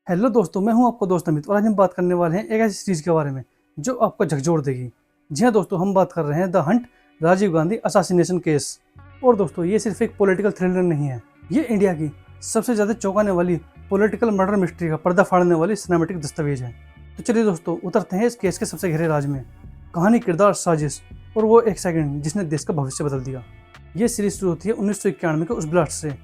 Hello दोस्तों, मैं हूं आपका दोस्त अमित और आज हम बात करने वाले हैं एक ऐसी सीरीज के बारे में जो आपको झकझोर देगी। जी हाँ दोस्तों, हम बात कर रहे हैं the hunt, Rajiv Gandhi assassination case. और दोस्तों, ये सिर्फ एक पॉलिटिकल थ्रिलर नहीं है, ये इंडिया की सबसे ज़्यादा चौंकाने वाली पॉलिटिकल मर्डर मिस्ट्री का पर्दा फाड़ने वाली सिनेमैटिक दस्तावेज है। तो चलिए दोस्तों, उतरते हैं इस केस के सबसे गहरे राज में। कहानी, किरदार, साजिश और वो एक सेकंड जिसने देश का भविष्य बदल दिया। ये सीरीज शुरू होती है 1991 के उस ब्लास्ट से।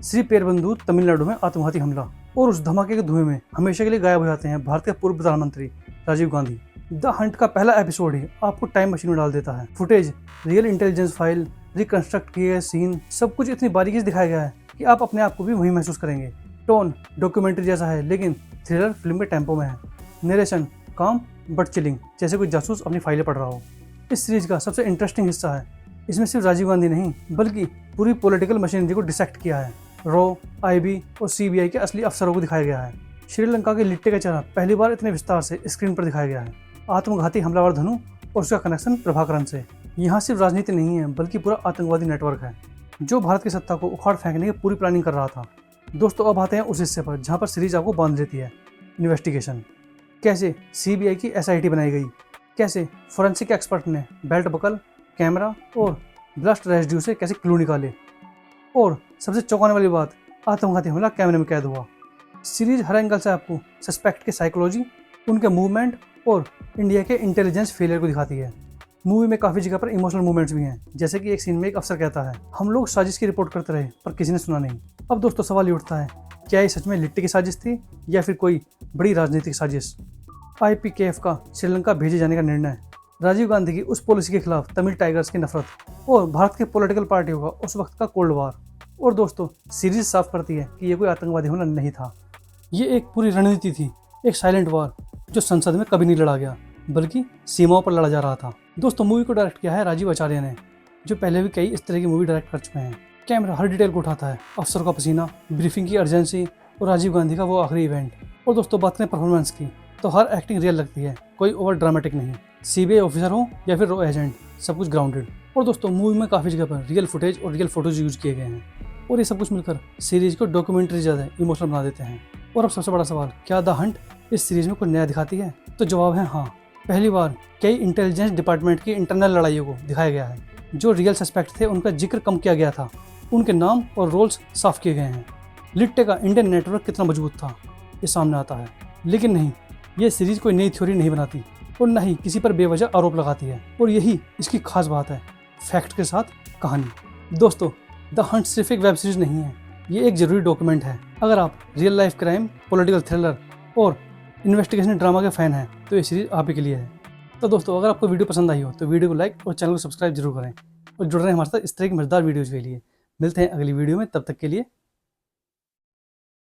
श्री पेरबंदूर, तमिलनाडु में आत्मघाती हमला, और उस धमाके के धुएं में हमेशा के लिए गायब हो जाते हैं भारत के पूर्व प्रधानमंत्री राजीव गांधी। द हंट का पहला एपिसोड ही आपको टाइम मशीन में डाल देता है। Footage, real intelligence file, reconstruct किए गए सीन, सब कुछ इतनी बारीकी से दिखाया गया है कि आप अपने आप को भी वही महसूस करेंगे। टोन डॉक्यूमेंट्री जैसा है, लेकिन थ्रिलर फिल्म के टेम्पो में है। नरेशन काम बट चिलिंग, जैसे कोई जासूस अपनी फाइलें पढ़ रहा हो। इस सीरीज का सबसे इंटरेस्टिंग हिस्सा है, इसमें सिर्फ राजीव गांधी नहीं बल्कि पूरी पॉलिटिकल मशीनरी को डिसेक्ट किया है। रॉ, आईबी और सीबीआई के असली अफसरों को दिखाया गया है। श्रीलंका के लिट्टे का चेहरा पहली बार इतने विस्तार से स्क्रीन पर दिखाया गया है। आत्मघाती हमलावर धनु और उसका कनेक्शन प्रभाकरण से। यहाँ सिर्फ राजनीति नहीं है बल्कि पूरा आतंकवादी नेटवर्क है जो भारत की सत्ता को उखाड़ फेंकने की पूरी प्लानिंग कर रहा था। दोस्तों, अब आते हैं उस हिस्से पर जहाँ पर सीरीज आपको बांध लेती है। इन्वेस्टिगेशन, कैसे सीबीआई की एसआईटी बनाई गई, कैसे फोरेंसिक एक्सपर्ट ने बेल्ट बकल, कैमरा और ब्लास्ट रेजिड्यू से कैसे क्लू निकाले, और सबसे चौंकाने वाली बात, आत्मघाती हमला कैमरे में कैद हुआ। सीरीज हर एंगल से आपको सस्पेक्ट के साइकोलॉजी, उनके मूवमेंट और इंडिया के इंटेलिजेंस फेलियर को दिखाती है। मूवी में काफ़ी जगह पर इमोशनल मूवमेंट्स भी हैं, जैसे कि एक सीन में एक अफसर कहता है, हम लोग साजिश की रिपोर्ट करते रहे पर किसी ने सुना नहीं। अब दोस्तों, सवाल ये उठता है, क्या ये सच में लिट्टी की साजिश थी या फिर कोई बड़ी राजनीतिक साजिश? IPKF का श्रीलंका भेजे जाने का निर्णय, राजीव गांधी की उस पॉलिसी के खिलाफ तमिल टाइगर्स की नफरत और भारत के पॉलिटिकल पार्टियों का उस वक्त का कोल्ड वार। और दोस्तों, सीरीज साफ करती है कि ये कोई आतंकवादी हमला नहीं था, ये एक पूरी रणनीति थी, एक साइलेंट वार जो संसद में कभी नहीं लड़ा गया बल्कि सीमाओं पर लड़ा जा रहा था। दोस्तों, मूवी को डायरेक्ट किया है राजीव आचार्य ने, जो पहले भी कई इस तरह की मूवी डायरेक्ट कर चुके हैं। कैमरा हर डिटेल को उठाता है, अफसर का पसीना, ब्रीफिंग की अर्जेंसी और राजीव गांधी का वो आखिरी इवेंट। और दोस्तों, बात करें परफॉर्मेंस की, तो हर एक्टिंग रियल लगती है, कोई ओवर ड्रामेटिक नहीं। सीबीआई ऑफिसर हो या फिर रॉ एजेंट, सब कुछ ग्राउंडेड। और दोस्तों, मूवी में काफ़ी जगह पर रियल फुटेज और रियल फोटोज यूज किए गए हैं, और ये सब कुछ मिलकर सीरीज को डॉक्यूमेंट्री ज़्यादा इमोशनल बना देते हैं। और अब सबसे बड़ा सवाल, क्या द हंट इस सीरीज में कुछ नया दिखाती है? तो जवाब है हाँ। पहली बार कई इंटेलिजेंस डिपार्टमेंट की इंटरनल लड़ाइयों को दिखाया गया है। जो रियल सस्पेक्ट थे उनका जिक्र कम किया गया था, उनके नाम और रोल्स साफ किए गए हैं। लिट्टे का इंडियन नेटवर्क कितना मजबूत था ये सामने आता है। लेकिन नहीं, ये सीरीज कोई नई थ्योरी नहीं बनाती और न ही किसी पर बेवजह आरोप लगाती है, और यही इसकी खास बात है, फैक्ट के साथ कहानी। दोस्तों, द हंट सिर्फ एक वेब सीरीज नहीं है, ये एक जरूरी डॉक्यूमेंट है। अगर आप real life crime, political thriller और इन्वेस्टिगेशन ड्रामा के फैन हैं तो ये सीरीज आप ही के लिए है। तो दोस्तों, अगर आपको वीडियो पसंद आई हो तो वीडियो को लाइक और चैनल को सब्सक्राइब जरूर करें, और जुड़ रहे हैं हमारे साथ इस तरह की मजेदार वीडियोज़ के लिए। मिलते हैं अगली वीडियो में, तब तक के लिए